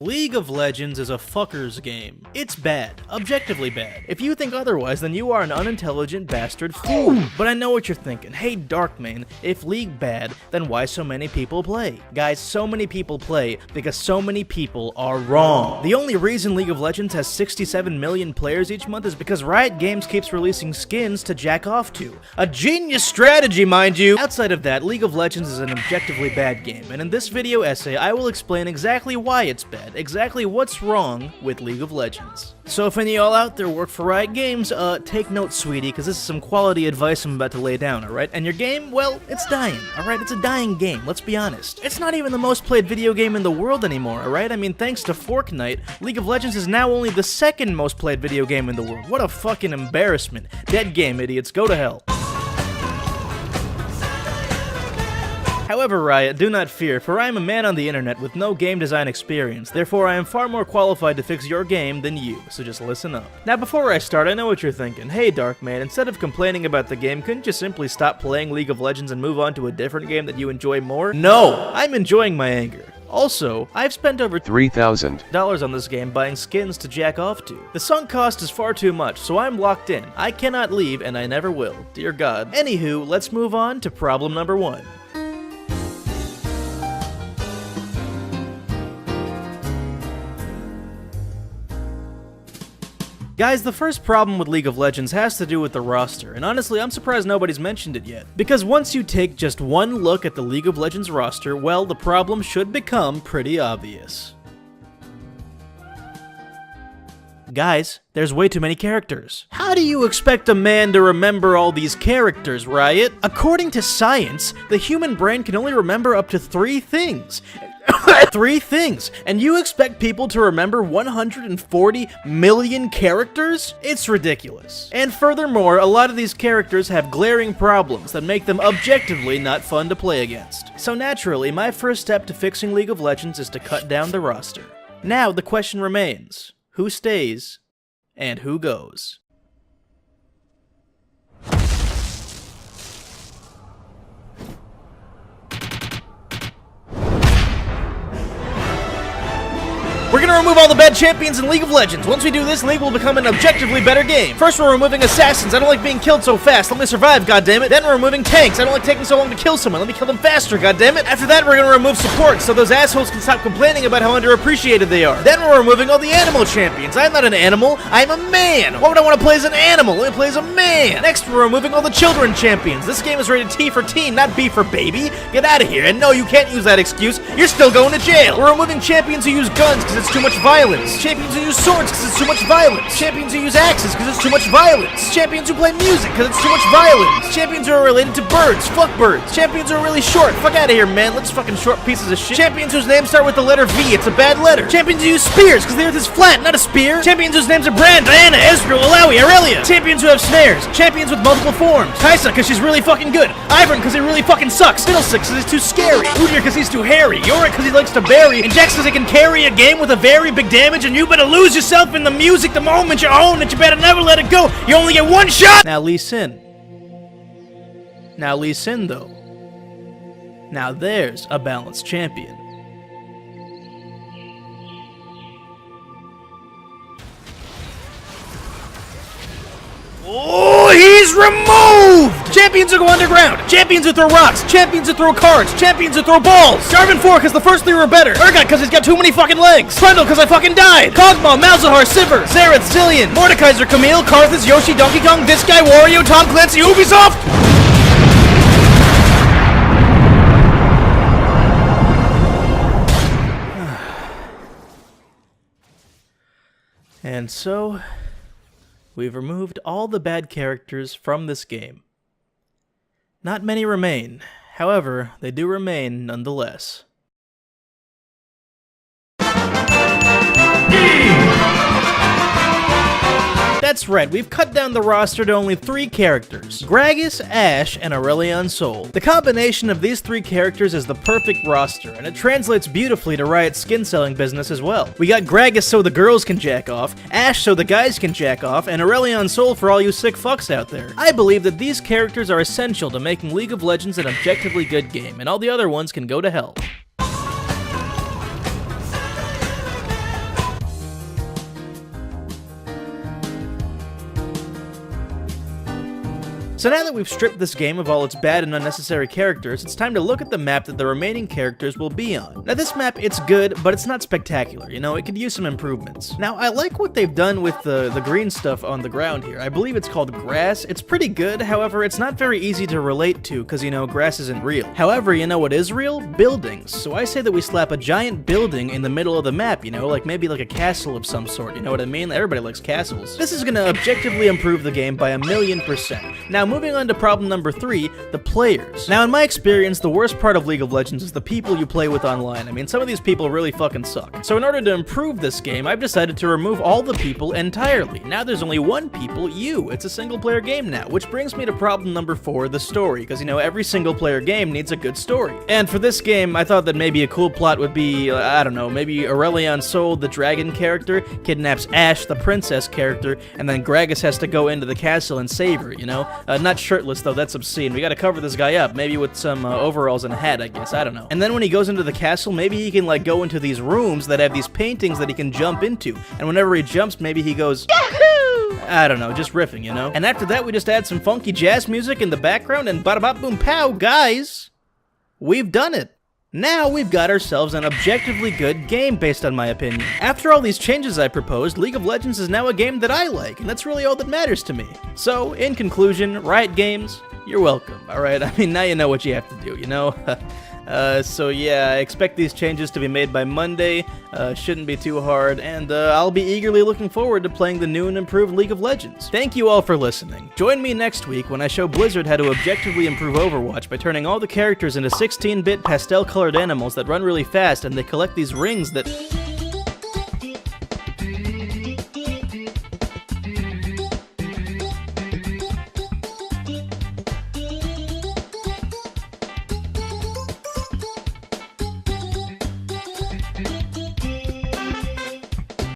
League of Legends is a fucker's game. It's bad. Objectively bad. If you think otherwise, then you are an unintelligent bastard fool. But I know what you're thinking. Hey, Darkmane, if League bad, then why so many people play? Guys, so many people play because so many people are wrong. The only reason League of Legends has 67 million players each month is because Riot Games keeps releasing skins to jack off to. A genius strategy, mind you! Outside of that, League of Legends is an objectively bad game, and in this video essay, I will explain exactly why it's bad. Exactly what's wrong with League of Legends. So if any of y'all out there work for Riot Games, take note, sweetie, because this is some quality advice I'm about to lay down, alright? And your game, well, it's dying, alright? It's a dying game, let's be honest. It's not even the most played video game in the world anymore, alright? I mean, thanks to Fortnite, League of Legends is now only the second most played video game in the world. What a fucking embarrassment. Dead game, idiots, go to hell. However, Riot, do not fear, for I am a man on the internet with no game design experience, therefore I am far more qualified to fix your game than you, so just listen up. Now before I start, I know what you're thinking. Hey Darkmane, instead of complaining about the game, couldn't you simply stop playing League of Legends and move on to a different game that you enjoy more? No! I'm enjoying my anger. Also, I've spent over $3,000 on this game buying skins to jack off to. The sunk cost is far too much, so I'm locked in. I cannot leave, and I never will. Dear God. Anywho, let's move on to problem number 1. Guys, the first problem with League of Legends has to do with the roster, and honestly, I'm surprised nobody's mentioned it yet. Because once you take just one look at the League of Legends roster, well, the problem should become pretty obvious. Guys, there's way too many characters. How do you expect a man to remember all these characters, Riot? According to science, the human brain can only remember up to 3 things. 3 things, and you expect people to remember 140 million characters? It's ridiculous. And furthermore, a lot of these characters have glaring problems that make them objectively not fun to play against. So naturally, my first step to fixing League of Legends is to cut down the roster. Now the question remains, who stays and who goes? We're gonna remove all the bad champions in League of Legends. Once we do this, League will become an objectively better game. First, we're removing assassins. I don't like being killed so fast. Let me survive, goddammit. Then we're removing tanks. I don't like taking so long to kill someone. Let me kill them faster, goddammit. After that, we're gonna remove support so those assholes can stop complaining about how underappreciated they are. Then we're removing all the animal champions. I'm not an animal. I'm a man. Why would I want to play as an animal? Let me play as a man. Next, we're removing all the children champions. This game is rated T for teen, not B for baby. Get out of here. And no, you can't use that excuse. You're still going to jail. We're removing champions who use guns because it's too much violence. Champions who use swords because it's too much violence. Champions who use axes because it's too much violence. Champions who play music because it's too much violence. Champions who are related to birds. Fuck birds. Champions who are really short. Fuck out of here, man. Let's fucking short pieces of shit. Champions whose names start with the letter V. It's a bad letter. Champions who use spears because the earth is flat, not a spear. Champions whose names are Brand, Diana, Ezreal, Alawi, Aurelia. Champions who have snares. Champions with multiple forms. Kaisa because she's really fucking good. Ivern because he really fucking sucks. Fiddlesticks because he's too scary. Udyr because he's too hairy. Yorick because he likes to bury. And Jax because he can carry a game with a very big damage, and you better lose yourself in the music the moment you own it. You better never let it go. You only get one shot. Now Lee Sin. Now Lee Sin though. Now there's a balanced champion. Oh, he's removed! Champions who go underground, champions who throw rocks, champions who throw cards, champions who throw balls. Jarvan 4 because the first 3 were better. Urgot because he's got too many fucking legs. Trundle because I fucking died. Kog'Maw, Malzahar, Sivir, Xerath, Zillion, Mordekaiser, Camille, Karthus, Yoshi, Donkey Kong, this guy, Wario, Tom Clancy, Ubisoft! And so, we've removed all the bad characters from this game. Not many remain, however, they do remain nonetheless. That's right, we've cut down the roster to only 3 characters, Gragas, Ashe, and Aurelion Sol. The combination of these 3 characters is the perfect roster, and it translates beautifully to Riot's skin selling business as well. We got Gragas so the girls can jack off, Ashe so the guys can jack off, and Aurelion Sol for all you sick fucks out there. I believe that these characters are essential to making League of Legends an objectively good game, and all the other ones can go to hell. So now that we've stripped this game of all its bad and unnecessary characters, it's time to look at the map that the remaining characters will be on. Now this map, it's good, but it's not spectacular, you know, it could use some improvements. Now I like what they've done with the green stuff on the ground here. I believe it's called grass. It's pretty good, however, it's not very easy to relate to, because, you know, grass isn't real. However, you know what is real? Buildings. So I say that we slap a giant building in the middle of the map, you know, like maybe like a castle of some sort, you know what I mean? Everybody likes castles. This is gonna objectively improve the game by 1,000,000%. Now moving on to problem number 3, the players. Now in my experience, the worst part of League of Legends is the people you play with online. I mean, some of these people really fucking suck. So in order to improve this game, I've decided to remove all the people entirely. Now there's only one people, you. It's a single player game now, which brings me to problem number 4, the story, because, you know, every single player game needs a good story. And for this game, I thought that maybe a cool plot would be, I don't know, maybe Aurelion Sol, the dragon character, kidnaps Ashe, the princess character, and then Gragas has to go into the castle and save her, you know? Not shirtless, though, that's obscene. We gotta cover this guy up, maybe with some overalls and a hat, I guess, I don't know. And then when he goes into the castle, maybe he can, like, go into these rooms that have these paintings that he can jump into, and whenever he jumps, maybe he goes, Yahoo! I don't know, just riffing, you know? And after that, we just add some funky jazz music in the background, and bada-bop boom pow, guys! We've done it! Now we've got ourselves an objectively good game, based on my opinion. After all these changes I proposed, League of Legends is now a game that I like, and that's really all that matters to me. So, in conclusion, Riot Games, you're welcome, alright? I mean, now you know what you have to do, you know? So yeah, I expect these changes to be made by Monday, shouldn't be too hard, and I'll be eagerly looking forward to playing the new and improved League of Legends. Thank you all for listening. Join me next week when I show Blizzard how to objectively improve Overwatch by turning all the characters into 16-bit pastel-colored animals that run really fast and they collect these rings that...